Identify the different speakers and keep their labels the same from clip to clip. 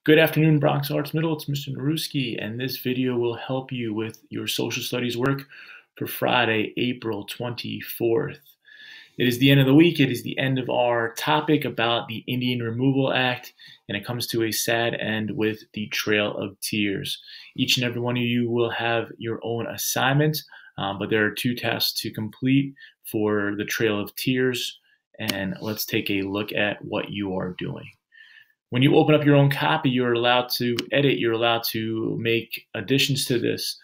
Speaker 1: Good afternoon, Bronx Arts Middle. It's Mr. Naruski, and this video will help you with your social studies work for Friday, April 24th. It is the end of the week. It is the end of our topic about the Indian Removal Act, and it comes to a sad end with the Trail of Tears. Each and every one of you will have your own assignment, but there are 2 tasks to complete for the Trail of Tears, and let's take a look at what you are doing. When you open up your own copy, you're allowed to edit, you're allowed to make additions to this.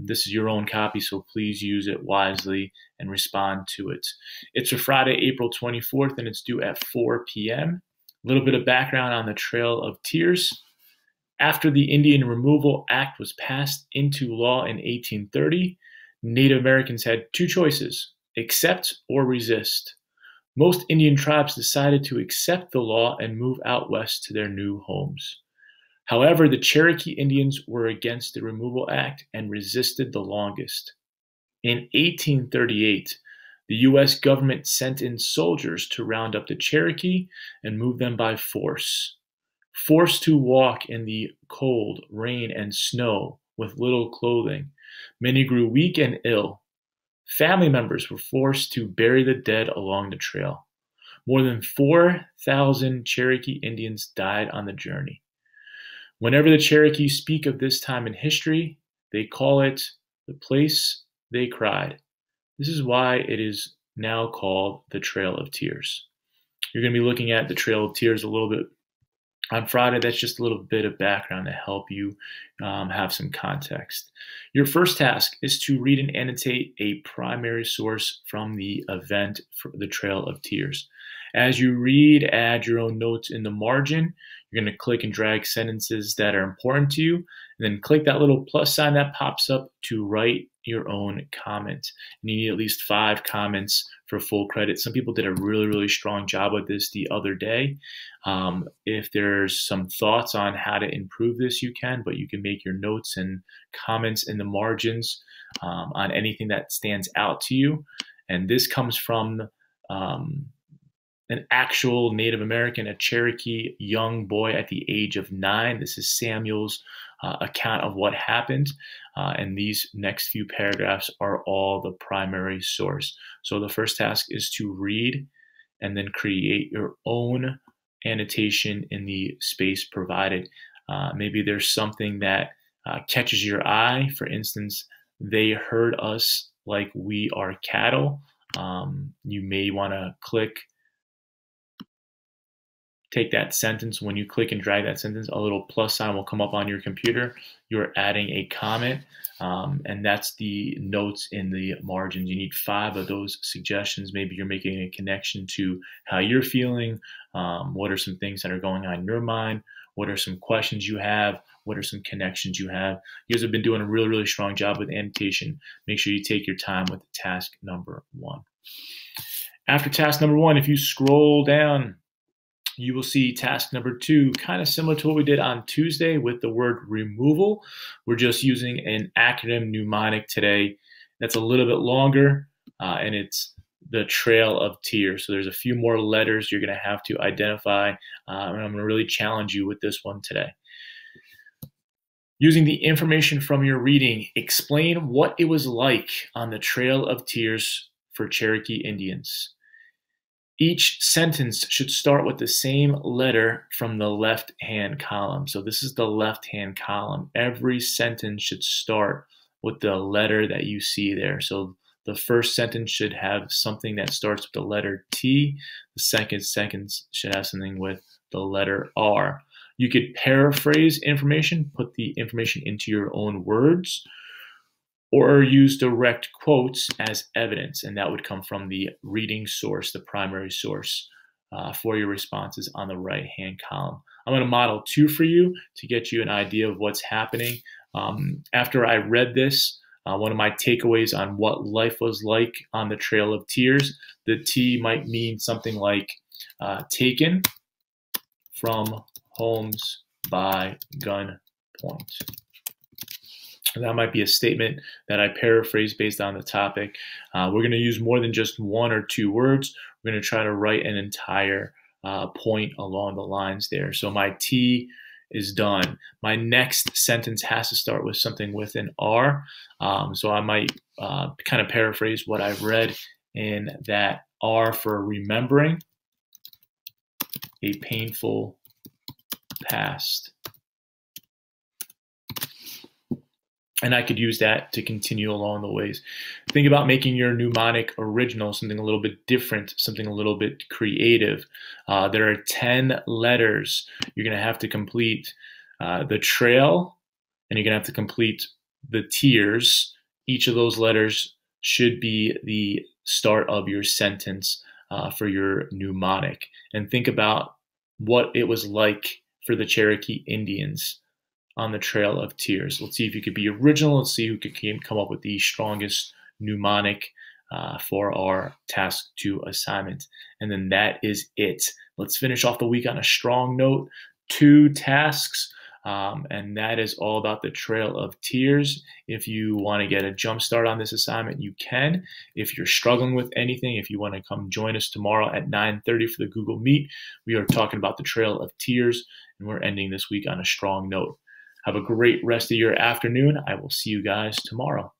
Speaker 1: This is your own copy, so please use it wisely and respond to it. It's for Friday, April 24th, and it's due at 4 p.m. A little bit of background on the Trail of Tears. After the Indian Removal Act was passed into law in 1830, Native Americans had 2 choices: accept or resist. Most Indian tribes decided to accept the law and move out west to their new homes. However, the Cherokee Indians were against the Removal Act and resisted the longest. In 1838, the U.S. government sent in soldiers to round up the Cherokee and move them by force. Forced to walk in the cold, rain, and snow with little clothing, many grew weak and ill. Family members were forced to bury the dead along the trail. More than 4,000 Cherokee Indians died on the journey. Whenever the Cherokee speak of this time in history, they call it the place they cried. This is why it is now called the Trail of Tears. You're going to be looking at the Trail of Tears a little bit on Friday. That's just a little bit of background to help you have some context. Your first task is to read and annotate a primary source from the event for the Trail of Tears. As you read, add your own notes in the margin. You're going to click and drag sentences that are important to you, and then click that little plus sign that pops up to write your own comment. And you need at least 5 comments for full credit. Some people did a really strong job with this the other day. If there's some thoughts on how to improve this, you can, but you can make your notes and comments in the margins on anything that stands out to you. And this comes from an actual Native American, a Cherokee young boy at the age of 9. This is Samuel's account of what happened. And these next few paragraphs are all the primary source. So the first task is to read and then create your own annotation in the space provided. Maybe there's something that catches your eye. For instance, they herd us like we are cattle. You may want to take that sentence. When you click and drag that sentence, a little plus sign will come up on your computer. You're adding a comment, and that's the notes in the margins. You need 5 of those suggestions. Maybe you're making a connection to how you're feeling. What are some things that are going on in your mind? What are some questions you have? What are some connections you have? You guys have been doing a really strong job with annotation. Make sure you take your time with task number 1. After task number 1, if you scroll down, you will see task number 2, kind of similar to what we did on Tuesday with the word removal. We're just using an acronym mnemonic today that's a little bit longer, and it's the Trail of Tears. So there's a few more letters you're going to have to identify, and I'm going to really challenge you with this one today. Using the information from your reading, explain what it was like on the Trail of Tears for Cherokee Indians. Each sentence should start with the same letter from the left-hand column. So this is the left-hand column. Every sentence should start with the letter that you see there. So the first sentence should have something that starts with the letter T. The second sentence should have something with the letter R. You could paraphrase information, put the information into your own words, or use direct quotes as evidence, and that would come from the reading source, the primary source for your responses on the right-hand column. I'm going to model 2 for you to get you an idea of what's happening. After I read this, one of my takeaways on what life was like on the Trail of Tears, the T might mean something like taken from homes by gunpoint. That might be a statement that I paraphrase based on the topic. We're going to use more than just 1 or 2 words. We're going to try to write an entire point along the lines there. So my T is done. My next sentence has to start with something with an R. So I might kind of paraphrase what I've read in that R for remembering a painful past. And I could use that to continue along the ways. Think about making your mnemonic original, something a little bit different, something a little bit creative. There are 10 letters. You're going to have to complete the trail, and you're going to have to complete the tears. Each of those letters should be the start of your sentence for your mnemonic. And think about what it was like for the Cherokee Indians on the Trail of Tears. Let's see if you could be original. Let's see who could come up with the strongest mnemonic for our task 2 assignment. And then that is it. Let's finish off the week on a strong note. 2 tasks, and that is all about the Trail of Tears. If you want to get a jump start on this assignment, you can. If you're struggling with anything, if you want to come join us tomorrow at 9:30 for the Google Meet, we are talking about the Trail of Tears, and we're ending this week on a strong note. Have a great rest of your afternoon. I will see you guys tomorrow.